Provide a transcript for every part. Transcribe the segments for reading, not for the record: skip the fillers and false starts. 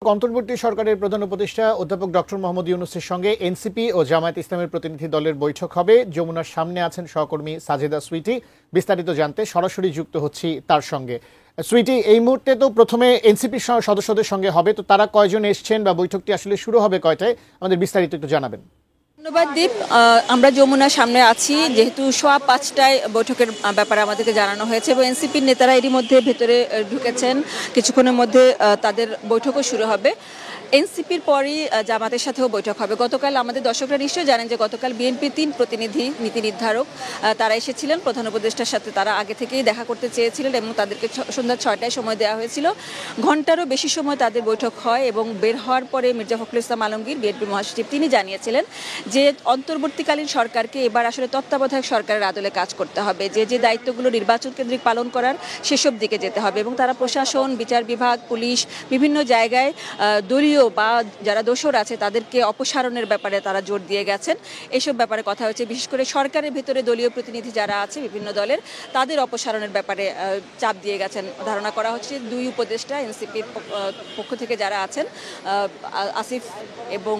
অন্তর্বর্তী সরকারের প্রধান উপদেষ্টা অধ্যাপক ডক্টর মোহাম্মদ ইউনূসের সঙ্গে এনসিপি ও জামায়াত ইসলামের প্রতিনিধি দলের বৈঠক হবে। যমুনার সামনে আছেন সহকর্মী সাজেদা সুইটি। বিস্তারিত জানতে সরাসরি যুক্ত হচ্ছি তার সঙ্গে। সুইটি, এই মুহূর্তে তো প্রথমে এনসিপির সদস্যদের সঙ্গে হবে, তো তারা কয়জন এসছেন বা বৈঠকটি আসলে শুরু হবে কয়টায়, আমাদের বিস্তারিত একটু জানাবেন। ধন্যবাদ দীপ। আমরা যমুনার সামনে আছি, যেহেতু সোয়া 5টায় বৈঠকের ব্যাপারে আমাদেরকে জানানো হয়েছে এবং এনসিপির নেতারা এরই মধ্যে ভেতরে ঢুকেছেন। কিছুক্ষণের মধ্যে তাদের বৈঠকও শুরু হবে। এনসিপির পরই জামাতের সাথেও বৈঠক হবে। গতকাল আমাদের দর্শকরা নিশ্চয়ই জানেন যে গতকাল বিএনপির 3 প্রতিনিধি নীতি নির্ধারক তারা এসেছিলেন। প্রধান উপদেষ্টার সাথে তারা আগে থেকেই দেখা করতে চেয়েছিলেন এবং তাদেরকে সন্ধ্যা 6টায় সময় দেওয়া হয়েছিল। ঘণ্টারও বেশি সময় তাদের বৈঠক হয় এবং বের হওয়ার পরে মির্জা ফখরুল ইসলাম আলমগীর, বিএনপি মহাসচিব, তিনি জানিয়েছিলেন যে অন্তর্বর্তীকালীন সরকারকে এবার আসলে তত্ত্বাবধায়ক সরকারের আদলে কাজ করতে হবে, যে দায়িত্বগুলো নির্বাচন কেন্দ্রিক পালন করার সেসব দিকে যেতে হবে এবং তারা প্রশাসন, বিচার বিভাগ, পুলিশ, বিভিন্ন জায়গায় দলীয় বা যারা দোষর আছে তাদেরকে অপসারণের ব্যাপারে তারা জোর দিয়ে গেছেন। এসব ব্যাপারে কথা হচ্ছে, বিশেষ করে সরকারের ভিতরে দলীয় প্রতিনিধি যারা আছে বিভিন্ন দলের, তাদের অপসারণের ব্যাপারে চাপ দিয়ে গেছেন। ধারণা করা হচ্ছে 2 উপদেষ্টা এনসিপির পক্ষ থেকে যারা আছেন, আসিফ এবং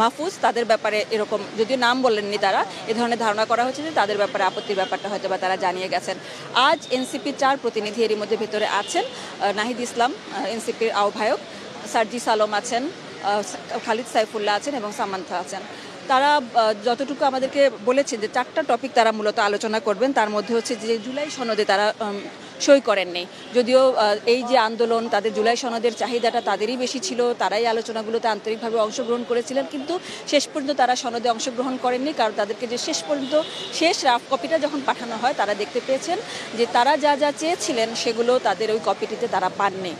মাহফুজ, তাদের ব্যাপারে এরকম, যদিও নাম বলেননি তারা, এ ধরনের ধারণা করা হচ্ছে যে তাদের ব্যাপারে আপত্তির ব্যাপারটা হয়তো বা তারা জানিয়ে গেছেন। আজ এনসিপির 4 প্রতিনিধি এরই মধ্যে ভেতরে আছেন। নাহিদ ইসলাম এনসিপির আহ্বায়ক, সার্জিস আলম আছেন, খালিদ সাইফুল্লাহ আছেন এবং সামান্থা আছেন। তারা যতটুকু আমাদেরকে বলেছেন যে 4টা টপিক তারা মূলত আলোচনা করবেন। তার মধ্যে হচ্ছে যে জুলাই সনদে তারা সই করেননি, যদিও এই যে আন্দোলন, তাদের জুলাই সনদের চাহিদাটা তাদেরই বেশি ছিল, তারাই আলোচনাগুলোতে আন্তরিকভাবে অংশগ্রহণ করেছিলেন, কিন্তু শেষ পর্যন্ত তারা সনদে অংশগ্রহণ করেননি। কারণ তাদেরকে যে শেষ পর্যন্ত শেষ রাফ কপিটা যখন পাঠানো হয়, তারা দেখতে পেয়েছেন যে তারা যা যা চেয়েছিলেন সেগুলো তাদের ওই কপিটিতে তারা পাননি।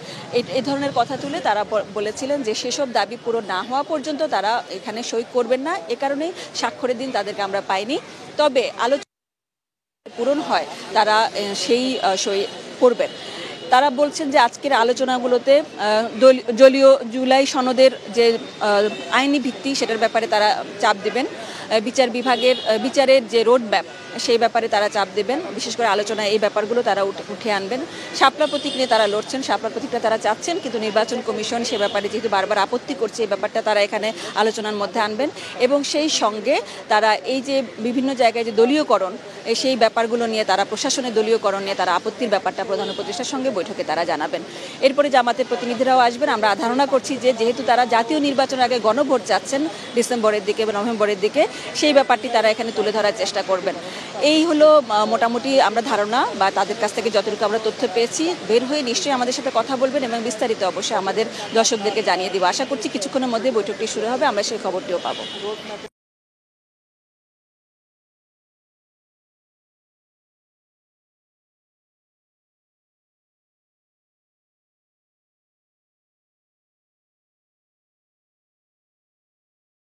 এই ধরনের কথা তুলে তারা বলেছিলেন যে সেসব দাবি পূরণ না হওয়া পর্যন্ত তারা এখানে সই করবেন না। এ কারণেই স্বাক্ষরের দিন তাদেরকে আমরা পাইনি। তবে আলোচনা পূরণ হয় তারা সেই সই করবেন। তারা বলছেন যে আজকের আলোচনাগুলোতে দলীয় জুলাই সনদের যে আইনি ভিত্তি সেটার ব্যাপারে তারা চাপ দেবেন, বিচার বিভাগের বিচারের যে রোড ম্যাপ সেই ব্যাপারে তারা চাপ দেবেন। বিশেষ করে আলোচনায় এই ব্যাপারগুলো তারা উঠে আনবেন। শাপলা প্রতীক নিয়ে তারা লড়ছেন, শাপলা প্রতীকটা তারা চাচ্ছেন, কিন্তু নির্বাচন কমিশন সে ব্যাপারে যেহেতু বারবার আপত্তি করছে, এই ব্যাপারটা তারা এখানে আলোচনার মধ্যে আনবেন এবং সেই সঙ্গে তারা এই যে বিভিন্ন জায়গায় যে দলীয়করণ, সেই ব্যাপারগুলো নিয়ে তারা প্রশাসনের দলীয়করণ নিয়ে তারা আপত্তির ব্যাপারটা প্রধান উপদেষ্টার সঙ্গে বৈঠকে তারা জানাবেন। এরপরে জামাতের প্রতিনিধিরাও আসবেন। আমরা ধারণা করছি যে যেহেতু তারা জাতীয় নির্বাচনের আগে গণভোট চাচ্ছেন ডিসেম্বরের দিকে বা নভেম্বরের দিকে, সেই ব্যাপারটি তারা এখানে তুলে ধরার চেষ্টা করবেন। এই হলো মোটামুটি আমরা ধারণা বা তাদের কাছ থেকে যতটুকু আমরা তথ্য পেয়েছি। বের হয়ে নিশ্চয়ই আমাদের সাথে কথা বলবেন এবং বিস্তারিত অবশ্যই আমাদের দর্শকদেরকে জানিয়ে দিব। আশা করছি কিছুক্ষণের মধ্যে বৈঠকটি শুরু হবে, আমরা সেই খবরটিও পাবো।